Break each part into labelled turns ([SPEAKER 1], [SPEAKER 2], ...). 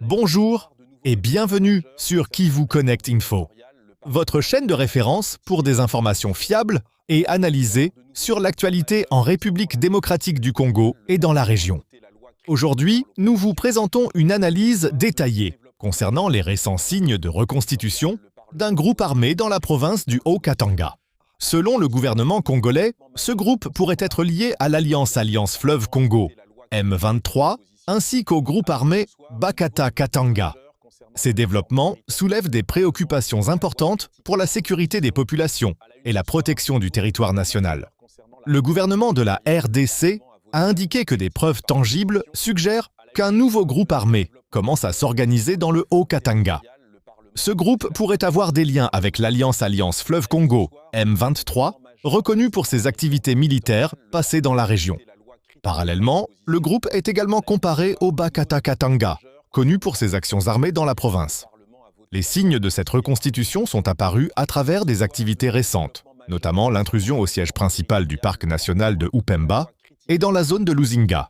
[SPEAKER 1] Bonjour et bienvenue sur Kivu Connect Info, votre chaîne de référence pour des informations fiables et analysées sur l'actualité en République démocratique du Congo et dans la région. Aujourd'hui, nous vous présentons une analyse détaillée concernant les récents signes de reconstitution d'un groupe armé dans la province du Haut-Katanga. Selon le gouvernement congolais, ce groupe pourrait être lié à l'Alliance Fleuve Congo, M23, ainsi qu'au groupe armé Bakata Katanga. Ces développements soulèvent des préoccupations importantes pour la sécurité des populations et la protection du territoire national. Le gouvernement de la RDC a indiqué que des preuves tangibles suggèrent qu'un nouveau groupe armé commence à s'organiser dans le Haut-Katanga. Ce groupe pourrait avoir des liens avec l'Alliance Fleuve Congo, M23, reconnue pour ses activités militaires passées dans la région. Parallèlement, le groupe est également comparé au Bakata Katanga, connu pour ses actions armées dans la province. Les signes de cette reconstitution sont apparus à travers des activités récentes, notamment l'intrusion au siège principal du parc national de Upemba et dans la zone de Luzinga,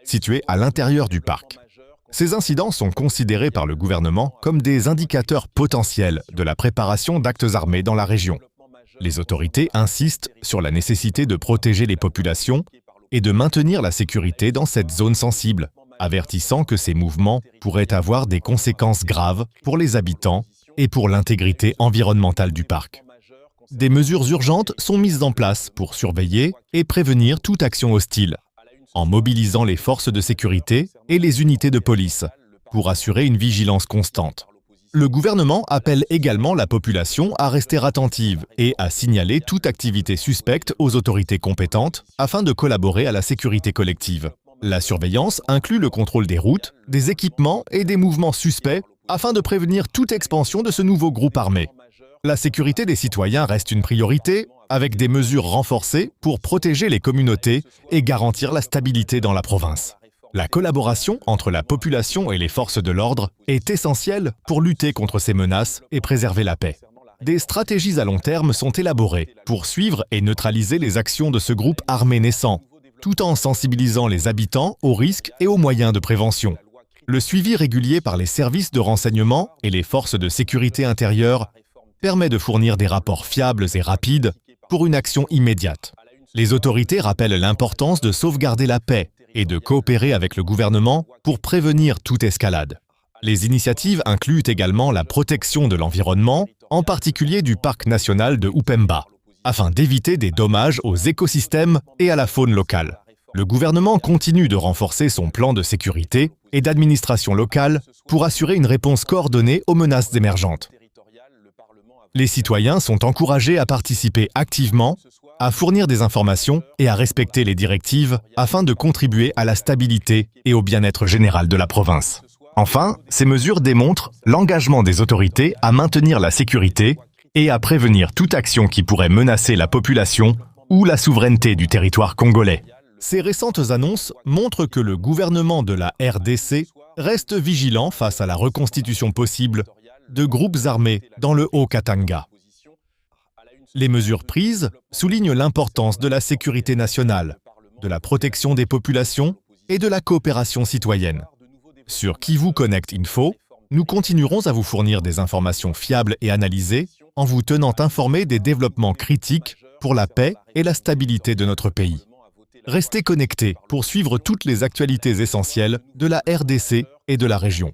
[SPEAKER 1] située à l'intérieur du parc. Ces incidents sont considérés par le gouvernement comme des indicateurs potentiels de la préparation d'actes armés dans la région. Les autorités insistent sur la nécessité de protéger les populations et de maintenir la sécurité dans cette zone sensible, avertissant que ces mouvements pourraient avoir des conséquences graves pour les habitants et pour l'intégrité environnementale du parc. Des mesures urgentes sont mises en place pour surveiller et prévenir toute action hostile, en mobilisant les forces de sécurité et les unités de police pour assurer une vigilance constante. Le gouvernement appelle également la population à rester attentive et à signaler toute activité suspecte aux autorités compétentes afin de collaborer à la sécurité collective. La surveillance inclut le contrôle des routes, des équipements et des mouvements suspects afin de prévenir toute expansion de ce nouveau groupe armé. La sécurité des citoyens reste une priorité, avec des mesures renforcées pour protéger les communautés et garantir la stabilité dans la province. La collaboration entre la population et les forces de l'ordre est essentielle pour lutter contre ces menaces et préserver la paix. Des stratégies à long terme sont élaborées pour suivre et neutraliser les actions de ce groupe armé naissant, tout en sensibilisant les habitants aux risques et aux moyens de prévention. Le suivi régulier par les services de renseignement et les forces de sécurité intérieure permet de fournir des rapports fiables et rapides pour une action immédiate. Les autorités rappellent l'importance de sauvegarder la paix et de coopérer avec le gouvernement pour prévenir toute escalade. Les initiatives incluent également la protection de l'environnement, en particulier du parc national de Upemba, afin d'éviter des dommages aux écosystèmes et à la faune locale. Le gouvernement continue de renforcer son plan de sécurité et d'administration locale pour assurer une réponse coordonnée aux menaces émergentes. Les citoyens sont encouragés à participer activement, à fournir des informations et à respecter les directives afin de contribuer à la stabilité et au bien-être général de la province. Enfin, ces mesures démontrent l'engagement des autorités à maintenir la sécurité et à prévenir toute action qui pourrait menacer la population ou la souveraineté du territoire congolais. Ces récentes annonces montrent que le gouvernement de la RDC reste vigilant face à la reconstitution possible de groupes armés dans le Haut-Katanga. Les mesures prises soulignent l'importance de la sécurité nationale, de la protection des populations et de la coopération citoyenne. Sur Kivu Connect Info, nous continuerons à vous fournir des informations fiables et analysées en vous tenant informés des développements critiques pour la paix et la stabilité de notre pays. Restez connectés pour suivre toutes les actualités essentielles de la RDC et de la région.